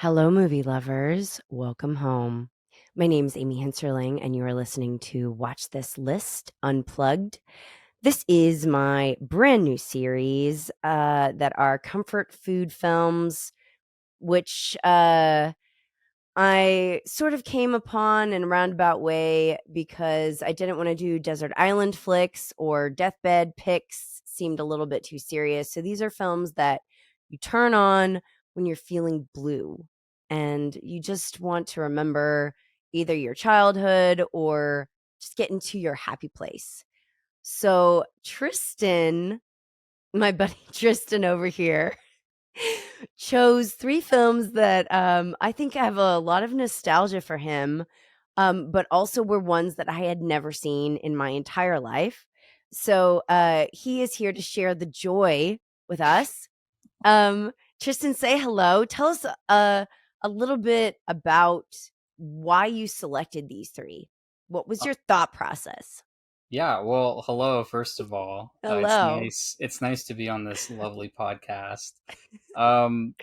Hello, movie lovers. Welcome home. My name is Amy Henserling, and you are listening to Watch This List Unplugged. This is my brand new series that are comfort food films, which I sort of came upon in a roundabout way because I didn't want to do desert island flicks or deathbed picks, seemed a little bit too serious. So these are films that you turn on when you're feeling blue and you just want to remember either your childhood or just get into your happy place. So Tristan, my buddy Tristan over here, chose 3 films that, I think have a lot of nostalgia for him, but also were ones that I had never seen in my entire life. So, he is here to share the joy with us. Um, Tristan, say hello. Tell us, a little bit about why you selected these 3. What was Uh, your thought process? yeah, well, hello, first of all. It's Hello. nice to be on this lovely podcast. Um,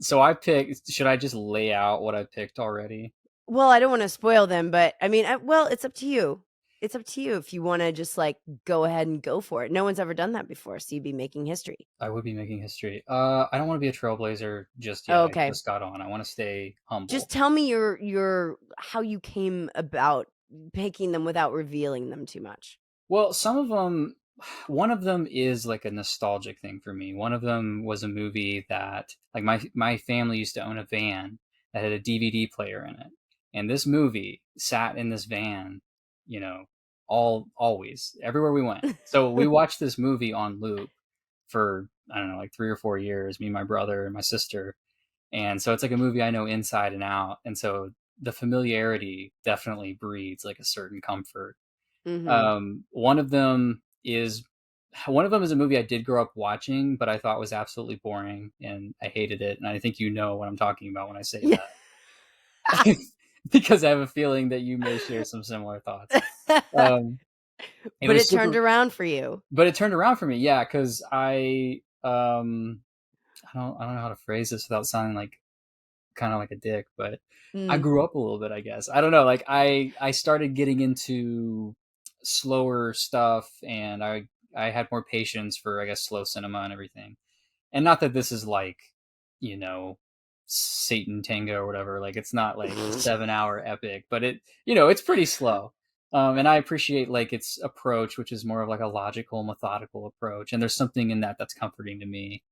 so I picked, should I just lay out what I picked already? Well, I don't wanna spoil them, but I mean, well, it's up to you. It's up to you if you wanna just, like, go ahead and go for it. No one's ever done that before, so you'd be making history. I would be making history. I don't want to be a trailblazer just yet. Oh, I okay. just got on. I want to stay Just humble. tell me your how you came about picking them without revealing them too much. Well, some of them, one of them is like a nostalgic thing for me. One of them was a movie that, like, my family used to own a van that had a DVD player in it, and this movie sat in this van, you know, always everywhere we went. So we watched this movie on loop for I don't know, like 3 or 4 years. Me, and my brother, and my sister, and so it's like a movie I know inside and out. And so the familiarity definitely breeds like a certain comfort. Mhm. um, one of them is one of them is a movie I did grow up watching, but I thought was absolutely boring and I hated it. And I think you know what I'm talking about when I say Yeah. that, because I have a feeling that you may share some similar thoughts. Um, it But was it turned super, around for you. but it turned around for me, yeah, because I don't know how to phrase this without sounding like kind of like a dick, but I Mm. grew up a little bit, I guess. I don't know. Like I started getting into slower stuff, and I had more patience for, I guess, slow cinema and everything. And not that this is like, you know, Satan Tango or whatever. Like it's not like a 7 hour epic, but it's pretty slow. And I appreciate like its approach, which is more of like a logical, methodical approach. And there's something in that that's comforting to me.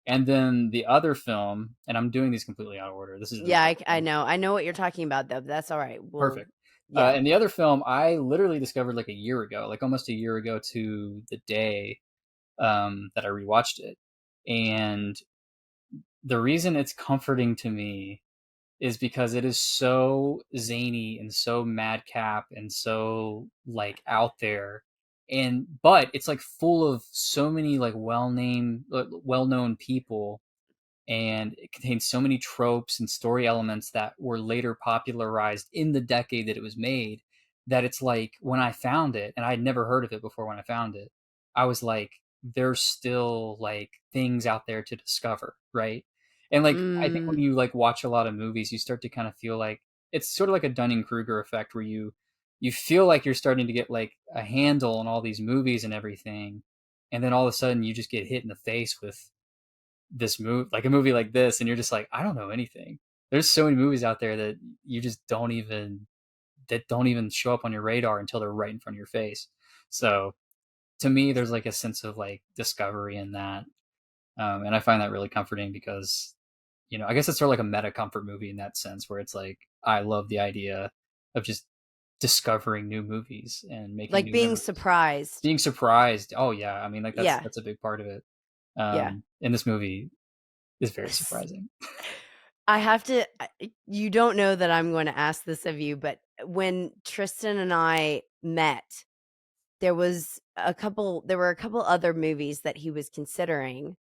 And then the other film, and I'm doing these completely out of order. This isn't Yeah, the I other I film. know. I know what you're talking about, though, but that's alright. We'll Perfect. yeah. And the other film, I literally discovered like a year ago, like almost a year ago to the day, that I rewatched it. And the reason it's comforting to me is because it is so zany and so madcap and so like out there, and but it's like full of so many like well-known people, and it contains so many tropes and story elements that were later popularized in the decade that it was made, that it's like when I found it, and I'd never heard of it before when I found it, I was like, there's still like things out there to discover, right? And like I think when Mm. you like watch a lot of movies, you start to kind of feel like it's sort of like a Dunning-Kruger effect where you feel like you're starting to get like a handle on all these movies and everything, and then all of a sudden you just get hit in the face with this movie, like a movie like this, and you're just like, I don't know anything. There's so many movies out there that you just don't even show up on your radar until they're right in front of your face. So to me, there's like a sense of like discovery in that, and I find that really comforting because, I guess it's sort of like a meta comfort movie in that sense, where it's like I love the idea of just discovering new movies and making Like new being memories, surprised. being surprised. Oh yeah, I mean, like that's Yeah. that's a big part of it. Yeah. In this movie is very surprising. I have to you don't know that I'm going to ask this of you, but when Tristan and I met, there were a couple other movies that he was considering,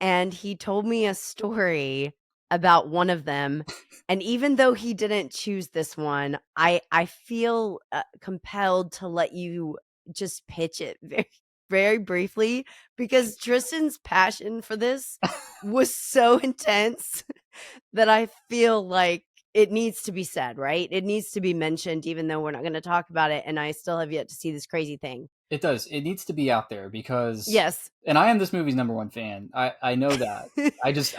and he told me a story about one of them, and even though he didn't choose this one, I feel, compelled to let you just pitch it very very briefly because Tristan's passion for this was so intense. that I feel like it needs to be said, right? It needs to be mentioned, even though we're not going to talk about it. And I still have yet to see this crazy thing. It does. It needs to be out there because, Yes. and I am this movie's number one fan. I know that.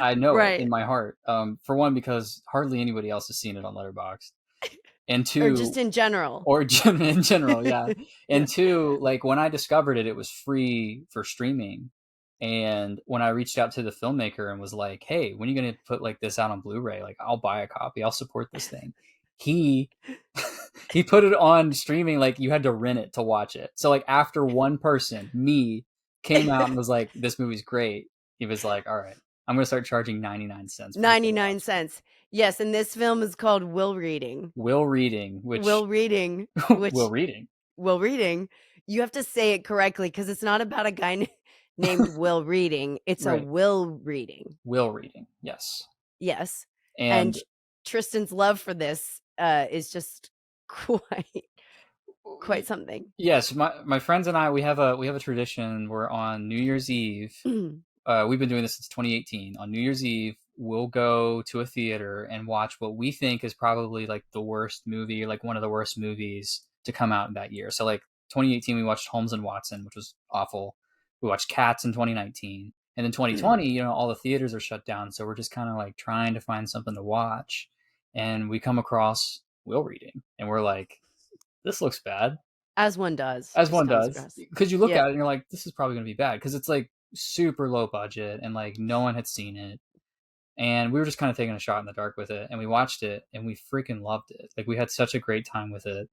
I know it in Right. my heart. For one, because hardly anybody else has seen it on Letterboxd, and Or just two, in general. or in general, yeah. Yeah. And two, like when I discovered it, it was free for streaming. And when I reached out to the filmmaker and was like, "Hey, when are you gonna put like this out on Blu-ray? Like, I'll buy a copy. I'll support this thing." He he put it on streaming. Like you had to rent it to watch it. So like after one person, me, came out and was like, "This movie's great," he was like, "All right, I'm gonna start charging 99 cents for people to 99 watch." cents. Yes. And this film is called Will Reading. Will Reading, Will which Reading, Will which Reading. Will Reading, you have to say it correctly because it's not about a guy named Will Reading. It's a Right. Will Reading. Will Reading. Yes. Yes. And And Tristan's love for this is just quite something. yes, my friends and I, we have a tradition. We're on New Year's Eve. We've been doing this since 2018. On New Year's Eve, we'll go to a theater and watch what we think is probably like the worst movie, like one of the worst movies to come out in that year. So like 2018, we watched Holmes and Watson, which was awful. We watched Cats in 2019, and then 2020, all the theaters are shut down. So we're just kind of like trying to find something to watch, and we come across Will Reading, and we're like, this looks bad, As one does, as just one comes does, across. because you look Yeah. at it and you're like, this is probably going to be bad because it's like super low budget and like no one had seen it, and we were just kind of taking a shot in the dark with it, and we watched it and we freaking loved it. Like we had such a great time with it.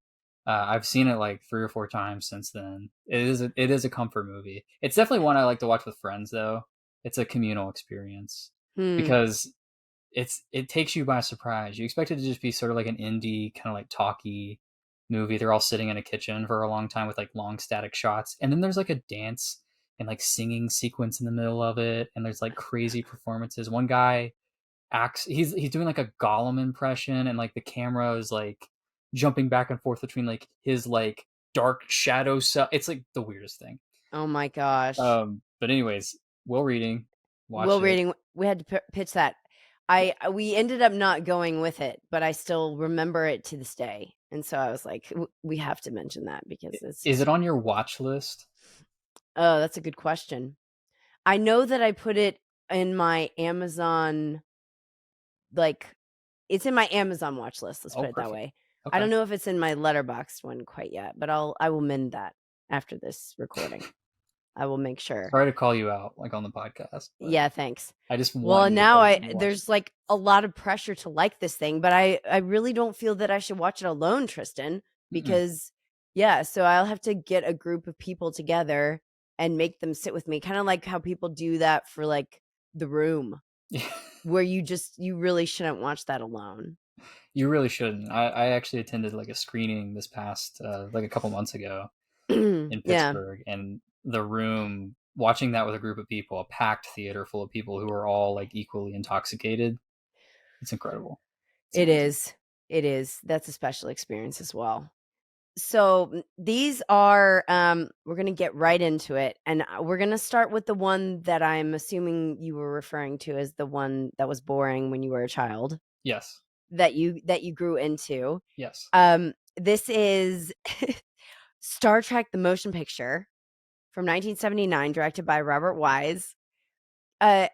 I've seen it like 3 or 4 times since then. It is a comfort movie. It's definitely one I like to watch with friends though. It's a communal experience Hmm. because it takes you by surprise. You expect it to just be sort of like an indie kind of like talky movie. They're all sitting in a kitchen for a long time with like long static shots, and then there's like a dance and like singing sequence in the middle of it, and there's like crazy performances. One guy acts he's doing like a Gollum impression, and like the camera is like jumping back and forth between like his like dark shadow stuff. It's like the weirdest thing. Oh my gosh. But anyways, Will Reading, watch Will it. Reading, we had to pitch that. We ended up not going with it, but I still remember it to this day. And so I was like, we have to mention that because it's Is just, it on your watch list? oh, that's a good question. I know that I put it in my Amazon, like, it's in my Amazon watch list. Let's Oh, put it that perfect. way. I Okay. don't know if it's in my Letterboxd one quite yet, but I will mend that after this recording. I will make sure. Sorry to call you out like on the podcast, but Yeah, thanks. I just want Well, you to now take it and watch it. there's like a lot of pressure to like this thing, but I really don't feel that I should watch it alone, Tristan, Mm-mm. because yeah, so I'll have to get a group of people together and make them sit with me, kind of like how people do that for like The Room, where you really shouldn't watch that alone. You really shouldn't. I actually attended like a screening this past like a couple months ago in Yeah, Pittsburgh, and The Room, watching that with a group of people, a packed theater full of people who are all like equally intoxicated. It's incredible. It's it amazing. is. It is. That's a special experience as well. So these are we're going to get right into it, and we're going to start with the one that I'm assuming you were referring to as the one that was boring when you were a child, Yes. that you grew into. Yes. This is Star Trek the Motion Picture from 1979, directed by Robert Wise. I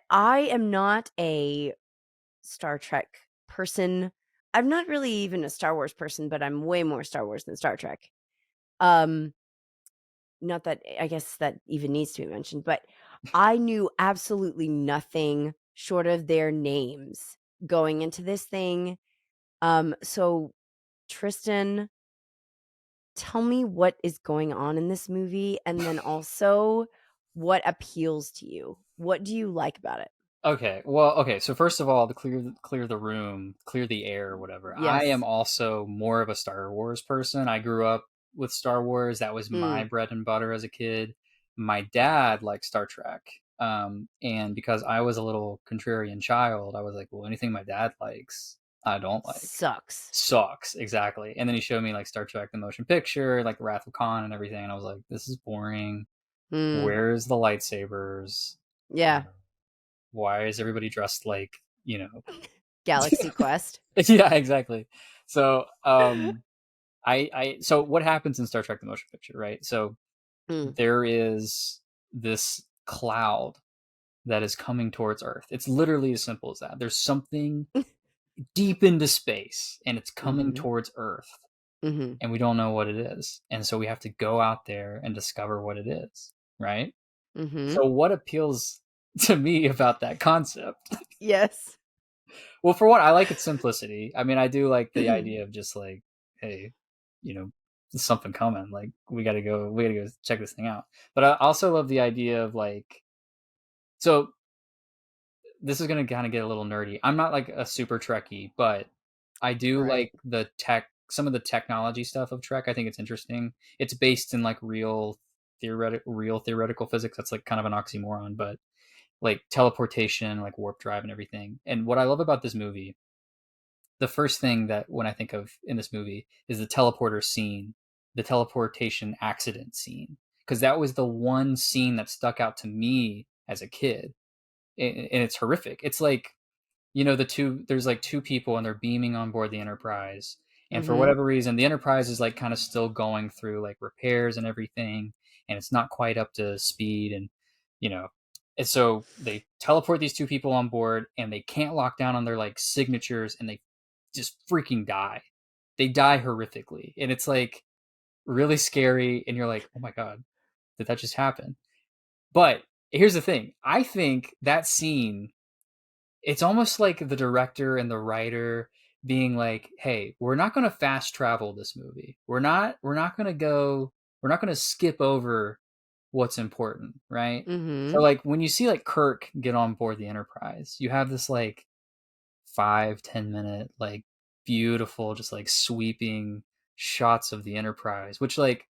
am not a Star Trek person. I'm not really even a Star Wars person, but I'm way more Star Wars than Star Trek. Um Not that I guess that even needs to be mentioned, but I knew absolutely nothing short of their names going into this thing. So Tristan, tell me what is going on in this movie, and then also what appeals to you. What do you like about it? Okay. Well, okay. So first of all, to clear the room, clear the air, or whatever. I am Yes. also more of a Star Wars person. I grew up with Star Wars. That was my Mm. bread and butter as a kid. My dad liked Star Trek, and because I was a little contrarian child, I was like, well, anything my dad likes, I don't like. Sucks. Sucks, exactly. And then he showed me like Star Trek the motion picture, like Wrath of Khan and everything, and I was like, this is boring. Mm. Where's the lightsabers? Yeah. Why is everybody dressed like, Galaxy Quest. Yeah, exactly. So, so what happens in Star Trek: The Motion Picture, right? So Mm. there is this cloud that is coming towards Earth. It's literally as simple as that. There's something deep into space, and it's coming Mm-hmm. towards Earth, Mm-hmm. and we don't know what it is. And so we have to go out there and discover what it is, right? Mm-hmm. So what appeals to me about that concept? Yes. Well, for one, I like its simplicity. I mean, I do like the idea of just like, hey, you know, there's something coming. Like we gotta go check this thing out. But I also love the idea of like, so this is gonna kind of get a little nerdy. I'm not like a super Trekkie, but I do Right. like some of the technology stuff of Trek. I think it's interesting. It's based in like real theoretical physics. That's like kind of an oxymoron, but like teleportation, like warp drive, and everything. And what I love about this movie, the first thing that when I think of in this movie is the teleporter scene, the teleportation accident scene, because that was the one scene that stuck out to me as a kid, and it's horrific. It's like, there's like two people and they're beaming on board the Enterprise, and for Mm-hmm. whatever reason the Enterprise is like kind of still going through like repairs and everything, and it's not quite up to speed, and you know and so they teleport these two people on board and they can't lock down on their like signatures, and they just freaking die. They die horrifically, and it's like really scary, and you're like, oh my god, did that just happen? But here's the thing, I think that scene, it's almost like the director and the writer being like, "Hey, we're not going to fast travel this movie. We're not going to skip over what's important, right?" So Mm-hmm. like when you see like Kirk get on board the Enterprise, you have this like 5-10 minute like beautiful just like sweeping shots of the Enterprise, which like,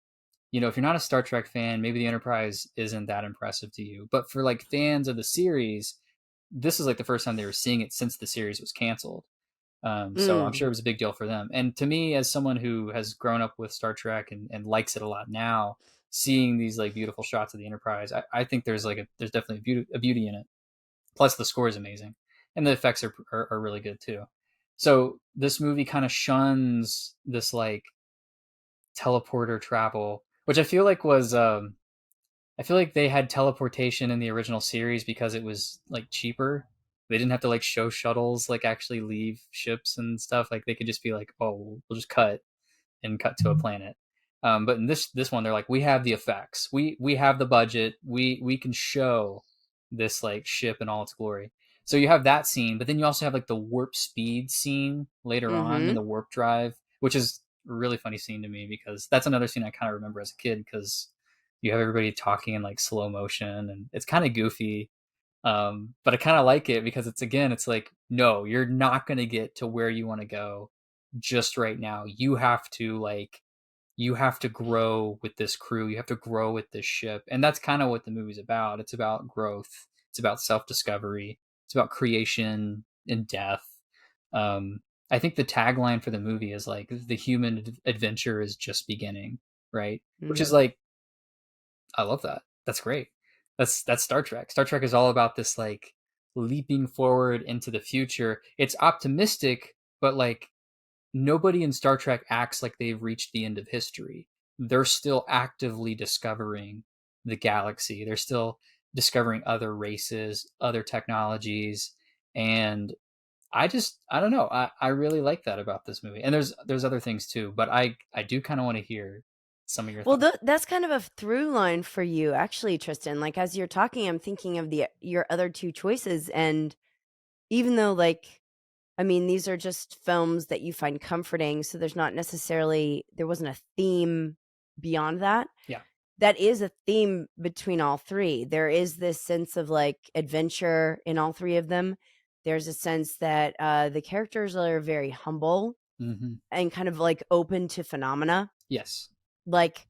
if you're not a Star Trek fan, maybe the Enterprise isn't that impressive to you. But for like fans of the series, this is like the first time they were seeing it since the series was canceled. So I'm Mm. sure it was a big deal for them. And to me, as someone who has grown up with Star Trek and likes it a lot now, seeing these like beautiful shots of the Enterprise, I think there's definitely a beauty in it. Plus, the score is amazing, and the effects are really good too. So this movie kind of shuns this like teleporter travel, which I feel like was I feel like they had teleportation in the original series because it was like cheaper. They didn't have to like show shuttles like actually leave ships and stuff. Like they could just be like, oh, we'll just cut to a planet. But in this one, they're like, we have the effects, we have the budget, we can show this like ship in all its glory. So you have that scene, but then you also have like the warp speed scene later on in Mm-hmm. the warp drive, which is a really funny scene to me because that's another scene I kind of remember as a kid because you have everybody talking in like slow motion and it's kind of goofy. But I kind of like it because it's like, no, you're not going to get to where you want to go just right now. You have to grow with this crew. You have to grow with this ship. And that's kind of what the movie's about. It's about growth. It's about self-discovery. It's about creation and death. Um, I think the tagline for the movie is like the human adventure is just beginning, right? Which is Mm-hmm. like, I love that. That's great. That's Star Trek. Star Trek is all about this like leaping forward into the future. It's optimistic, but like nobody in Star Trek acts like they've reached the end of history. They're still actively discovering the galaxy. They're still discovering other races, other technologies, and I don't know. I really like that about this movie. And there's other things too, but I do kind of want to hear some of your Well, thoughts. that's kind of a through line for you, actually, Tristan. Like as you're talking, I'm thinking of the your other two choices, and even though, like, I mean, these are just films that you find comforting, so there wasn't a theme beyond that. Yeah. That is a theme between all three. There is this sense of like adventure in all three of them. There's a sense that the characters are very humble Mm-hmm. and kind of like open to phenomena, Yes. like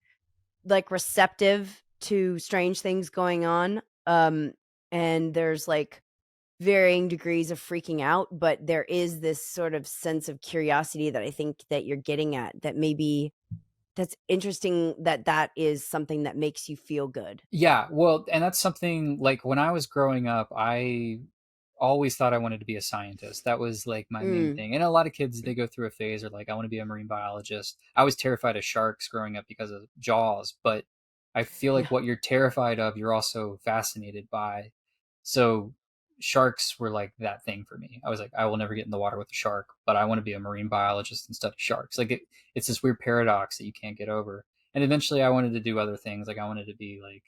receptive to strange things going on. And there's like varying degrees of freaking out, but there is this sort of sense of curiosity that I think that you're getting at, that maybe that's interesting, that that is something that makes you feel good. Yeah. Well, and that's something like when I was growing up, I always thought I wanted to be a scientist. That was like my main Mm. thing. And a lot of kids, they go through a phase, or like, I want to be a marine biologist. I was terrified of sharks growing up because of Jaws, but I feel like Yeah. what you're terrified of, you're also fascinated by. So sharks were like that thing for me. I was like, I will never get in the water with a shark, but I want to be a marine biologist and study sharks. Like it's this weird paradox that you can't get over. And eventually I wanted to do other things. Like I wanted to be like,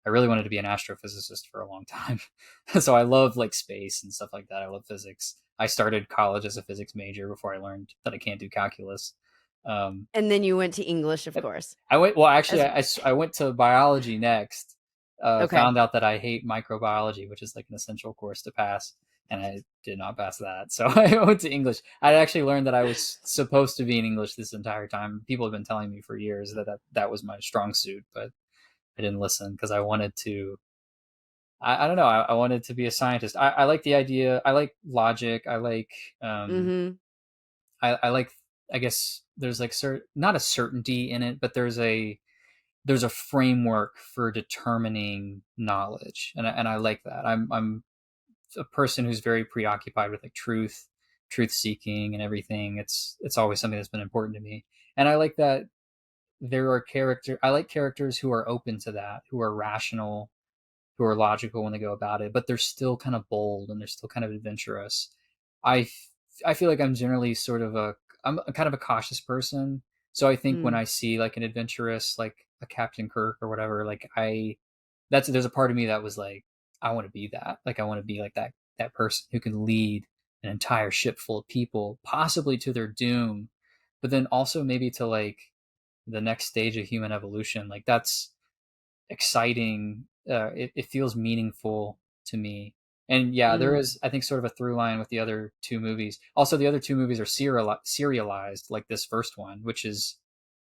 I really wanted to be an astrophysicist for a long time. So I love like space and stuff like that. I love physics. I started college as a physics major before I learned that I can't do calculus. Um, And then you went to English, of course. I went, well, actually, As I went to biology next. Okay. Found out that I hate microbiology, which is like an essential course to pass, and I did not pass that. So I went to English. I actually learned that I was supposed to be in English this entire time. People have been telling me for years that was my strong suit, but I didn't listen because I wanted to. I don't know. I wanted to be a scientist. I like the idea. I like logic. I like. Um, Mhm. I like. I guess there's like not a certainty in it, but there's a framework for determining knowledge, and I like that. I'm a person who's very preoccupied with like truth seeking and everything. It's always something that's been important to me, and I like that there are character. I like characters who are open to that, who are rational, who are logical when they go about it, but they're still kind of bold and they're still kind of adventurous. I I feel like I'm generally sort of I'm a kind of a cautious person. So I think when Mm. I see like an adventurous, like a Captain Kirk or whatever, like there's a part of me that was like, I want to be that. Like I want to be like that person who can lead an entire ship full of people, possibly to their doom, but then also maybe to like the next stage of human evolution. Like that's exciting. It feels meaningful to me. And yeah, there Mm. is, I think, sort of a through line with the other two movies. Also, the other two movies are serialized, like this first one, which is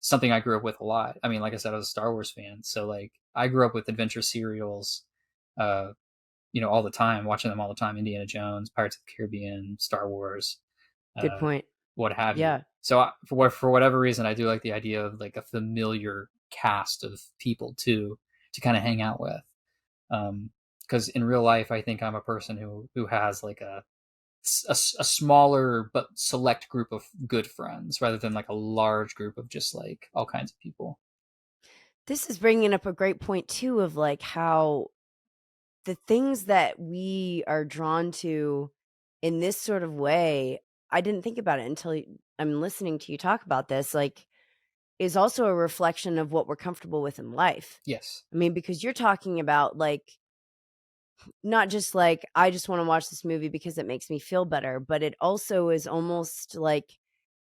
something I grew up with a lot. I mean, like I said, I was a Star Wars fan, so like I grew up with adventure serials, uh, all the time, watching them all the time. Indiana Jones, Pirates of the Caribbean, Star Wars, Good uh, point. what have you. Yeah. So for whatever reason, I do like the idea of like a familiar cast of people to kind of hang out with. Because in real life, I think I'm a person who has like a smaller but select group of good friends rather than like a large group of just like all kinds of people. This is bringing up a great point too of like how the things that we are drawn to in this sort of way, I didn't think about it until I'm listening to you talk about this, like, is also a reflection of what we're comfortable with in life. Yes. I mean, because you're talking about like not just like I just want to watch this movie because it makes me feel better, but it also is almost like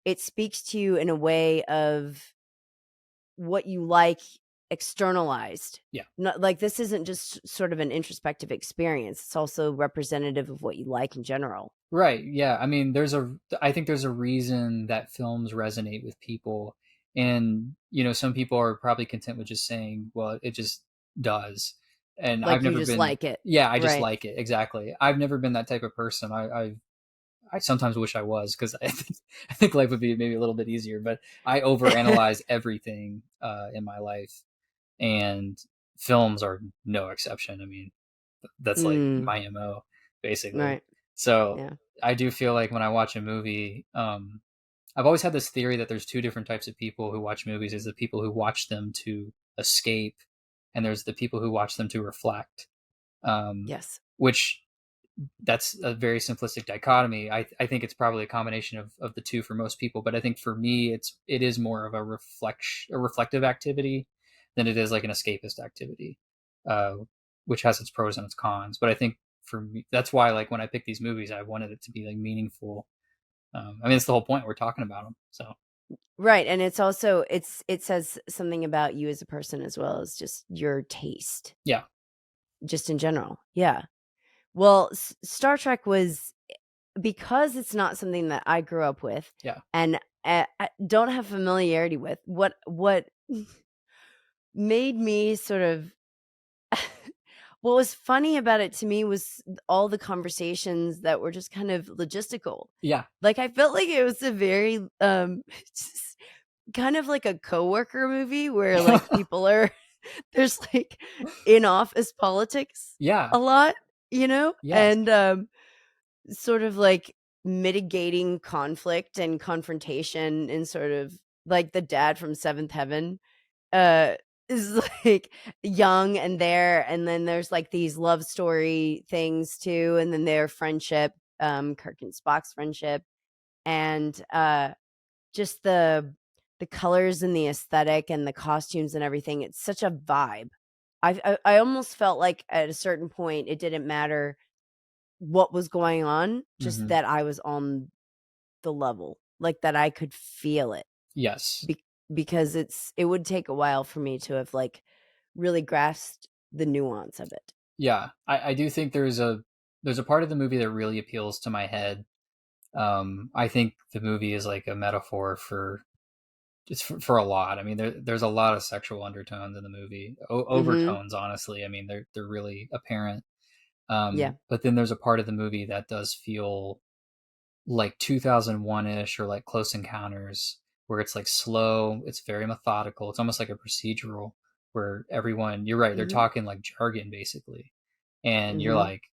it speaks to you in a way of what you like externalized. Yeah. Not like this isn't just sort of an introspective experience. It's also representative of what you like in general. Right. Yeah. I mean, I think there's a reason that films resonate with people. And, some people are probably content with just saying, well, it just does. And I've Like you never just been, like it. yeah, I just Right. like it. Exactly. I've never been that type of person. I sometimes wish I was because I think life would be maybe a little bit easier, but I overanalyze everything in my life. And films are no exception. I mean, that's like Mm, my MO basically. right. So Yeah. I do feel like when I watch a movie, I've always had this theory that there's two different types of people who watch movies. There's the people who watch them to escape, and there's the people who watch them to reflect. Um, Yes. which that's a very simplistic dichotomy. I think it's probably a combination of the two for most people, but I think for me it is more of a reflective activity than it is like an escapist activity, uh, which has its pros and its cons. But I think for me, that's why like when I pick these movies, I wanted it to be like meaningful. I mean, it's the whole point. We're talking about them, so Right. And it's also it says something about you as a person as well as just your taste, yeah, just in general. Yeah. Well, Star Trek was because it's not something that I grew up with yeah, and I don't have familiarity with. What made me sort of what was funny about it to me was all the conversations that were just kind of logistical. yeah, Like I felt like it was a very just kind of like a coworker movie where like people are there's like in office politics yeah, a lot, you know? yes, And sort of like mitigating conflict and confrontation in sort of like the dad from Seventh Heaven uh is like young and there, and then there's like these love story things too, and then their friendship, Kirk and Spock's friendship, and just the colors and the aesthetic and the costumes and everything. It's such a vibe. I almost felt like at a certain point it didn't matter what was going on, just Hmm. that I was on the level, like that I could feel it. Yes. Because it would take a while for me to have like really grasped the nuance of it. Yeah, I do think there's a part of the movie that really appeals to my head. I think the movie is like a metaphor for just for a lot. I mean, there's a lot of sexual undertones in the movie, Mhm. overtones. Honestly, I mean, they're really apparent. Yeah. But then there's a part of the movie that does feel like 2001 ish or like Close Encounters, where it's like slow, it's very methodical, it's almost like a procedural where everyone, you're right, they're Mhm. talking like jargon basically, and you're Mhm. like,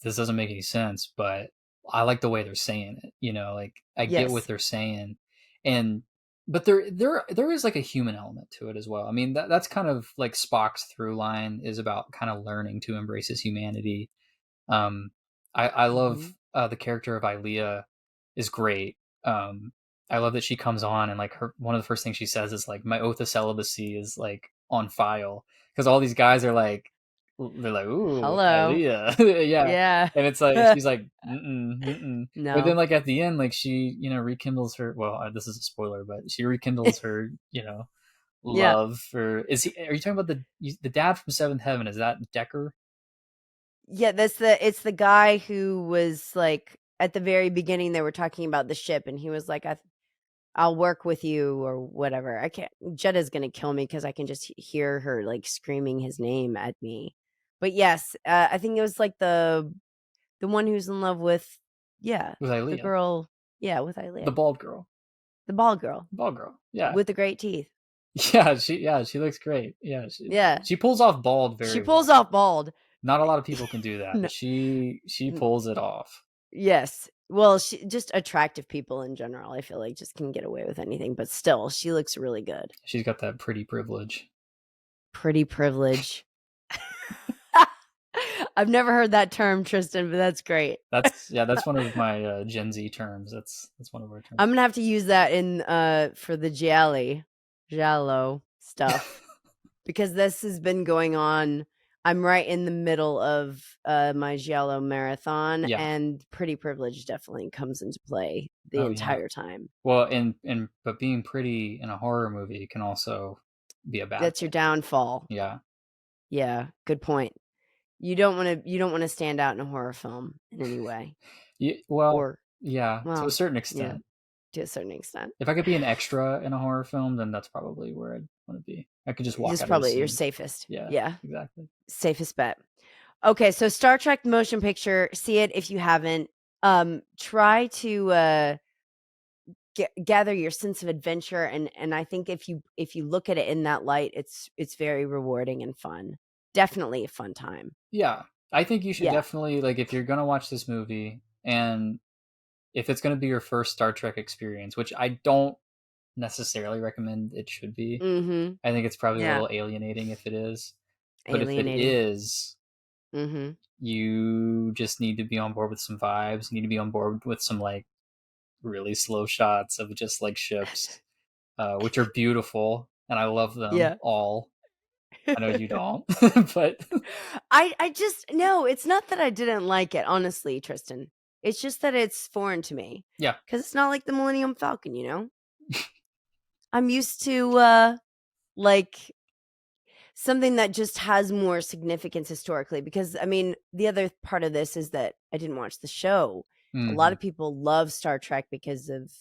this doesn't make any sense, but I like the way they're saying it. Like I get what Yes. they're saying, and but there is like a human element to it as well. I mean that's kind of like Spock's through line is about kind of learning to embrace his humanity. um, I love Mhm. the character of Ilea is great. I love that she comes on and like her one of the first things she says is like my oath of celibacy is like on file because all these guys are like they're like ooh Hello. Ilea yeah, Yeah. and it's like she's like mm-mm, mm-mm. But then No. like at the end like she rekindles her well this is a spoiler but she rekindles her Yeah. love for are you talking about the dad from Seventh Heaven, is that Decker? Yeah, it's the guy who was like at the very beginning they were talking about the ship and he was like I'll work with you or whatever. I can't Jetta's going to kill me cuz I can just hear her like screaming his name at me. But yes, I think it was like the one who's in love with, yeah, With the Ilea, girl, yeah, with the Ilea. bald girl. The bald girl Bald girl. Yeah. with the great teeth. Yeah, she looks great. Yeah, she Yeah. she pulls off bald She very pulls well. off bald. Not a lot of people can do that, No, but she n pulls it off. yes. Well, she just attractive people in general, I feel like just can get away with anything, but still, she looks really good. She's got that pretty privilege. Pretty privilege. I've never heard that term, Tristan, but that's great. That's one of my Gen Z terms. That's one of our terms. I'm gonna have to use that in for the giallo stuff because this has been going on. I'm right in the middle of my giallo marathon, Yeah. and pretty privilege definitely comes into play the Oh yeah. entire time. Well, and but being pretty in a horror movie can also be a bad That's your thing. downfall. Yeah. Yeah, good point. You don't want to stand out in a horror film in any way, Well, or yeah, to a well, certain yeah, extent. to a certain extent. If I could be an extra in a horror film, then that's probably where I'd want to be. I could just walk This is out of the probably your scene. safest. Yeah, Yeah, exactly. safest bet. Okay, so Star Trek the motion picture, see it if you haven't. Try to gather your sense of adventure, and I think if you look at it in that light, it's very rewarding and fun. Definitely a fun time. Yeah, I think you should Yeah. definitely like if you're gonna watch this movie, and if it's gonna be your first Star Trek experience, which I don't necessarily recommend it should be. Mhm. I think it's probably a Yeah. little alienating if it is. But if it Alienating. is, Mhm. you just need to be on board with some vibes. You need to be on board with some like really slow shots of just like ships, which are beautiful, and I love them Yeah. all. I know you don't, but I just no, it's not that I didn't like it, honestly, Tristan. It's just that it's foreign to me yeah, because it's not like the Millennium Falcon, you know? I'm used to, like, something that just has more significance historically because, I mean, the other part of this is that I didn't watch the show. A lot hmm of people love Star Trek because of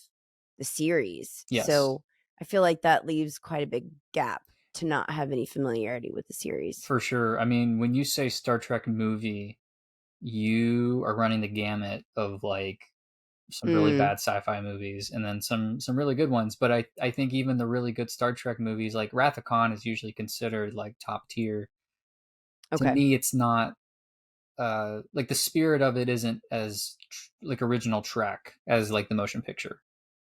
the series, yes, so I feel like that leaves quite a big gap to not have any familiarity with the series. for sure. I mean, when you say Star Trek movie, you are running the gamut of like some really Mm, bad sci-fi movies and then some really good ones. But I think even the really good Star Trek movies, like Wrath of Khan, is usually considered like top tier. To okay. me, it's not. like the spirit of it isn't as like original Trek as like the motion picture,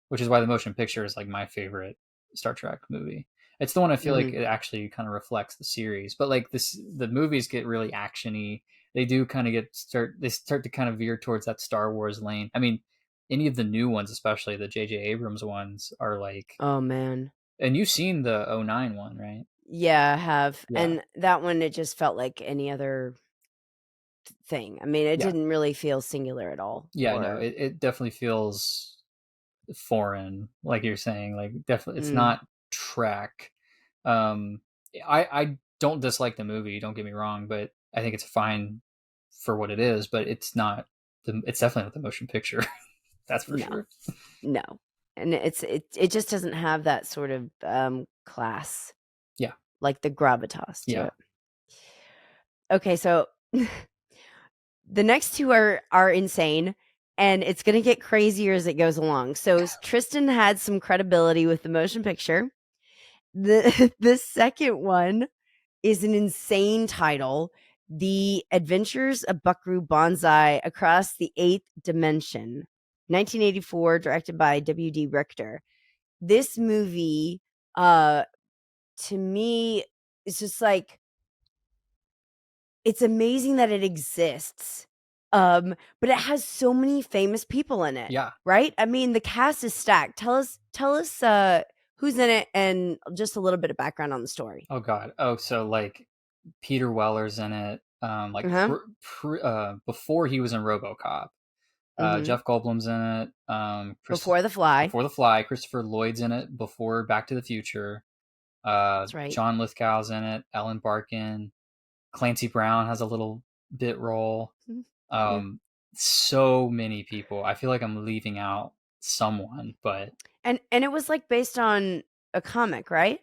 which is why the motion picture is like my favorite Star Trek movie. It's the one I feel like Mhm. it actually kind of reflects the series. But like this, the movies get really actiony. They do kind of they start to kind of veer towards that Star Wars lane. I mean, any of the new ones, especially the J.J. Abrams ones, are like. Oh, man. And you've seen the '09 one, right? Yeah, I have, Yeah, and that one, it just felt like any other thing. I mean, it yeah, didn't really feel singular at all, yeah. No, or it definitely feels foreign, like you're saying. Like definitely, it's mm, not Trek. Um, I don't dislike the movie. Don't get me wrong, but I think it's fine for what it is. But it's not. It's definitely not the motion picture. That's for no, sure. no, and it just doesn't have that sort of, class, Yeah, like the gravitas to yeah. it. Okay, so the next 2 are insane, and it's gonna get crazier as it goes along. So, Tristan had some credibility with the motion picture. The the second one is an insane title, The Adventures of Buckaroo Banzai Across the Eighth Dimension, 1984, directed by W.D. Richter. This movie, uh, to me, is just like, it's amazing that it exists. But it has so many famous people in it, Yeah. right? I mean, the cast is stacked. Tell us who's in it and just a little bit of background on the story. Oh God. Oh, so like Peter Weller's in it. Like Uh-huh. before he was in RoboCop. Mhm. Jeff Goldblum's in it. Before The Fly. Before The Fly. Christopher Lloyd's in it. Before Back to the Future. That's right. John Lithgow's in it. Ellen Barkin. Clancy Brown has a little bit role. Mhm. Yeah. Um, so many people. I feel like I'm leaving out someone, but And it was, like, based on a comic, right?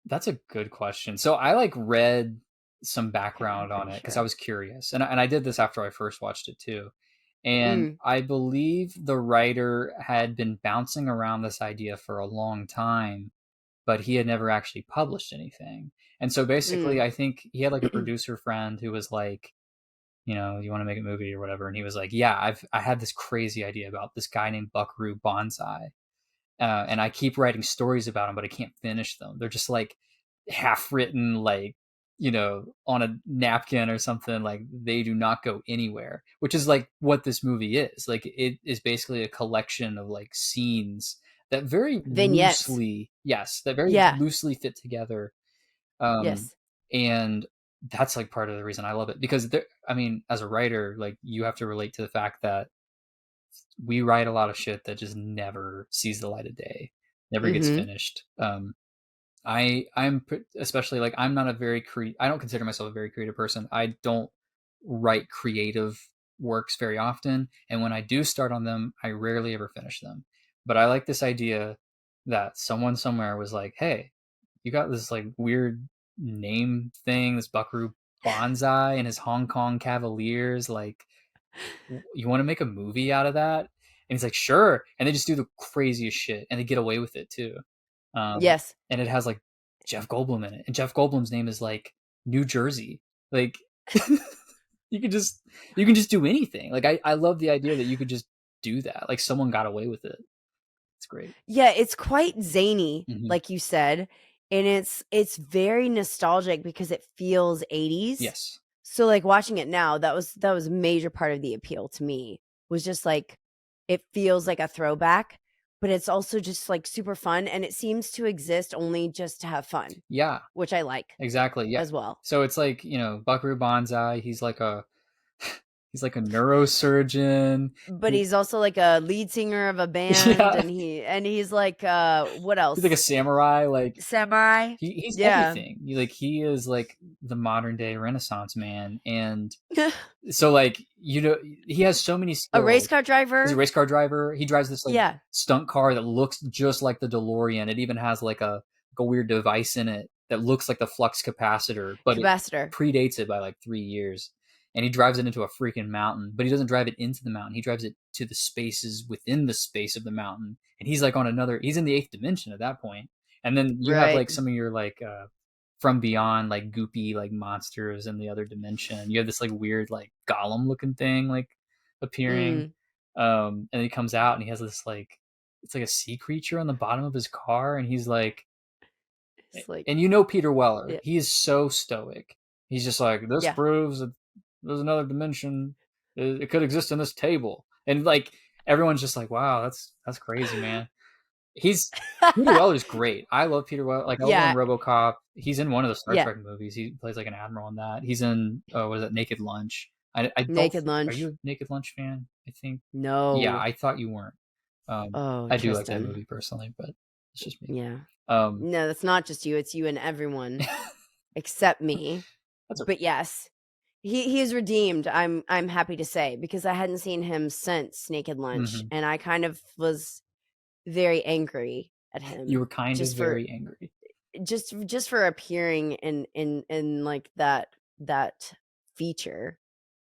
that's a good question. So I like read some Okay, I'm background on pretty it because I sure. was curious, and I did this after I first watched it too. And Mm, I believe the writer had been bouncing around this idea for a long time, but he had never actually published anything. And so basically, mm. I think he had like a producer friend who was like, you want to make a movie or whatever, and he was like, yeah, I had this crazy idea about this guy named Buckaroo Banzai, and I keep writing stories about them, but I can't finish them. They're just like half written, like on a napkin or something. Like they do not go anywhere, which is like what this movie is. Like it is basically a collection of like scenes that very Vignettes. loosely, yes, that very Yeah. loosely fit together. Um, Yes. and that's like part of the reason I love it because I mean, as a writer, like you have to relate to the fact that we write a lot of shit that just never sees the light of day, never gets Mhm. finished. I'm especially like I'm not a very I don't consider myself a very creative person. I don't write creative works very often, and when I do start on them, I rarely ever finish them. But I like this idea that someone somewhere was like, "Hey, you got this like weird name thing, this Buckaroo Banzai and his Hong Kong Cavaliers, like you want to make a movie out of that?" And he's like, sure. And they just do the craziest shit and they get away with it too. Yes. And it has like Jeff Goldblum in it. And Jeff Goldblum's name is like New Jersey. Like you can just do anything. Like I love the idea that you could just do that. Like someone got away with it. It's great. Yeah, it's quite zany, Hmm. like you said, and it's very nostalgic because it feels 80s. Yes. So, like, watching it now, that was a major part of the appeal to me, was just, like, it feels like a throwback, but it's also just, like, super fun, and it seems to exist only just to have fun, Yeah, which I like exactly. Yeah. as well. So it's like, Buckaroo Banzai, he's like a neurosurgeon. But he's also, like, a lead singer of a band, Yeah, and he's, like, what he's like a else? samurai. Like Samurai? he's Yeah. everything. He is like the modern day Renaissance man, and so like he has so many A race skills. car He's a driver? race car driver. He drives this like Yeah, stunt car that looks just like the DeLorean. It even has like a weird device in it that looks like the flux capacitor, but it capacitor. predates it by like 3 years. And he drives it into a freaking mountain, but he doesn't drive it into the mountain. He drives it to the spaces within the space of the mountain. And he's like on another. He's in the eighth dimension at that point. And then you have Right. like some of your like from beyond, like goopy like monsters in the other dimension. You have this like weird like golem looking thing like appearing. Mm. And he comes out and he has this like, it's like a sea creature on the bottom of his car, and he's like, It's like, and you know Peter Weller, yeah, he is so stoic. He's just like, this yeah. proves that there's another dimension. It could exist in this table, and like everyone's just like, wow, that's crazy, man. He's Peter Weller's great. I love Peter Weller. Like I love him in Yeah, RoboCop. He's in one of the Star yeah. Trek movies. He plays like an admiral in that. He's in what is it, Naked Lunch. I don't. Naked Are you Lunch. a Naked Lunch fan? I think. Yeah, No. I thought you weren't. Oh, I do like that Tristan. movie personally, but it's just me. Yeah. Um, No, that's not just you. It's you and everyone except me. that's okay. But yes, he is redeemed. I'm happy to say, because I hadn't seen him since Naked Lunch, Mhm. and I kind of was very angry at You him were kind of just for very angry. just for appearing in like that feature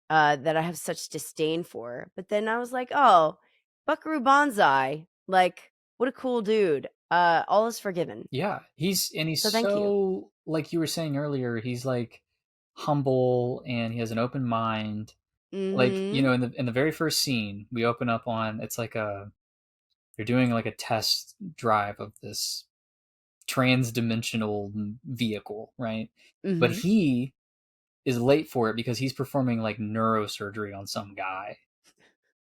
that I have such disdain for. But then I was like, oh, Buckaroo Banzai, like what a cool dude. All is forgiven. Yeah, he's So thank you. so, like you were saying earlier, he's like humble and he has an open mind. Like, you Mm-hmm. know, in the very first scene, we open up on, it's like a, they're doing like a test drive of this trans-dimensional vehicle, right? But Mm-hmm. he is late for it because he's performing like neurosurgery on some guy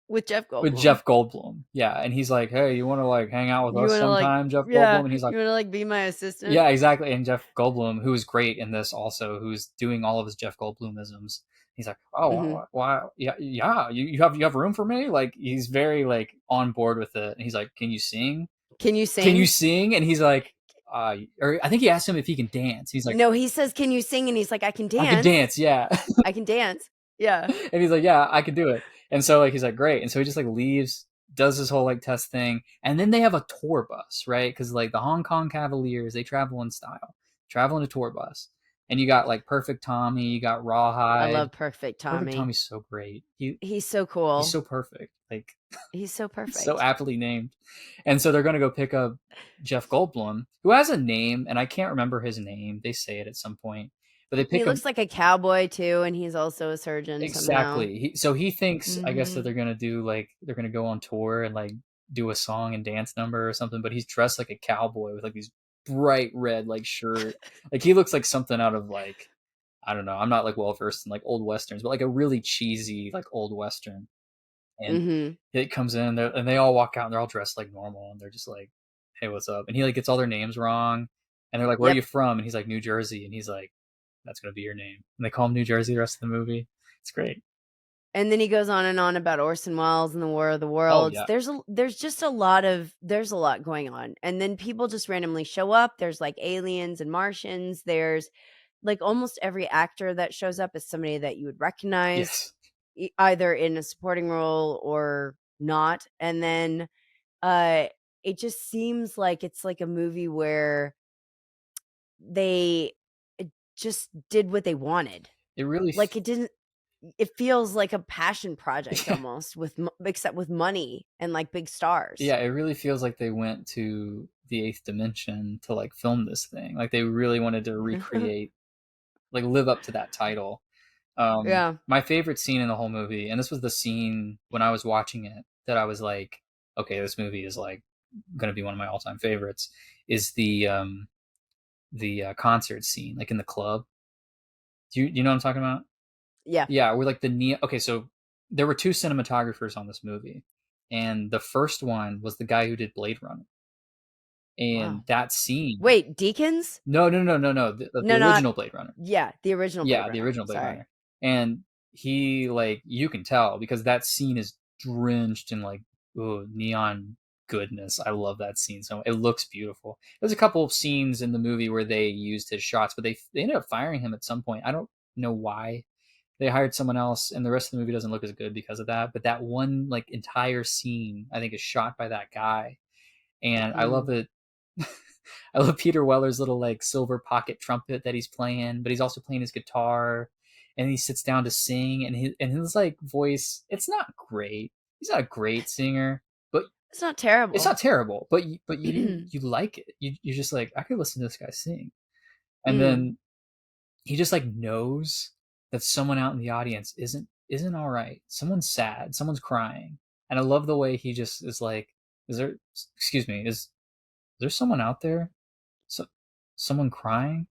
With Jeff with Goldblum. Jeff Goldblum. Yeah, and he's like, "Hey, you want to like hang out with You us wanna like, sometime, Jeff yeah, Goldblum?" And he's like, you wanna like be my assistant? yeah, exactly. And Jeff Goldblum, who is great in this also, who's doing all of his Jeff Goldblumisms. He's like, oh, Mm-hmm. why, yeah, yeah, you have room for me? Like he's very like on board with it. And he's like, can you sing? Can you Can you sing? sing? And he's like, or I think he asked him if he can dance. He's like, No, he says, "Can you sing?" And he's like, "I can I can dance. dance, yeah. I can dance." Yeah. And he's like, yeah, I can do it. And so like he's like, great. And so he just like leaves, does this whole like test thing, and then they have a tour bus, right? Because like the Hong Kong Cavaliers, they travel in style, travel in a tour bus, and you got like Perfect Tommy, you got I Rawhide. love Perfect Perfect Tommy. Tommy's so great. He's so He's cool. so perfect. Like He's so he's so perfect. aptly named. And so they're gonna go pick up Jeff Goldblum, who has a name, and I can't remember his name. They say it at some point, but they He pick him. looks like a cowboy too, and he's also a surgeon somehow. Exactly. So he thinks, I guess, that Mhm. they're gonna do like they're gonna go on tour and like do a song and dance number or something. But he's dressed like a cowboy with like these bright red like shirt. Like he looks like something out of like, I don't know. I'm not like well versed in like old westerns, but like a really cheesy like old western. And Mhm. it comes in and they all walk out and they're all dressed like normal and they're just like, hey, what's up? And he like gets all their names wrong. And they're like, where are you Yep. from? And he's like, New Jersey. And he's like, that's gonna be your name. And they call him New Jersey the rest of the movie. It's great. And then he goes on and on about Orson Welles and the War of the Oh Worlds. yeah. There's just a lot of there's a lot going on. And then people just randomly show up. There's like aliens and Martians. There's like almost every actor that shows up is somebody that you would recognize Yes. either in a supporting role or not. And then uh it just seems like it's like a movie where they just did what they wanted. It really Like it feels like a passion project yeah. almost with except with money and like big stars. Yeah, it really feels like they went to the eighth dimension to like film this thing. Like they really wanted to recreate, like live up to that title. Yeah. My favorite scene in the whole movie, and this was the scene when I was watching it that I was like, okay, this movie is like going to be one of my all-time favorites, is the concert scene, like in the club. Do you know what I'm talking about? Yeah. Yeah, we're like the neo. Okay, so there were two cinematographers on this movie, and the first one was the guy who did Blade Runner, and Wow. that scene. Wait, Deacons? No, no, no, no, no. The No, not original Blade Runner. yeah, the original Blade Yeah, the Runner. original Blade Sorry. Runner. And he like you can tell because that scene is drenched in like neon goodness. I love that scene so it looks beautiful. There's a couple of scenes in the movie where they used his shots, but they ended up firing him at some point. I don't know why. They hired someone else and the rest of the movie doesn't look as good because of that, but that one like entire scene I think is shot by that guy. And I love Mm. it. I love Peter Weller's little like silver pocket trumpet that he's playing, but he's also playing his guitar, and he sits down to sing, and his like voice, it's not great. He's not a great singer, but It's not it's terrible. not terrible. But you like it. You're just like I could listen to this guy sing. And Mm. then he just like knows that someone out in the audience isn't all right. Someone's sad. Someone's crying. And I love the way he just is like, is there? Excuse me. Is there someone out there? So, someone crying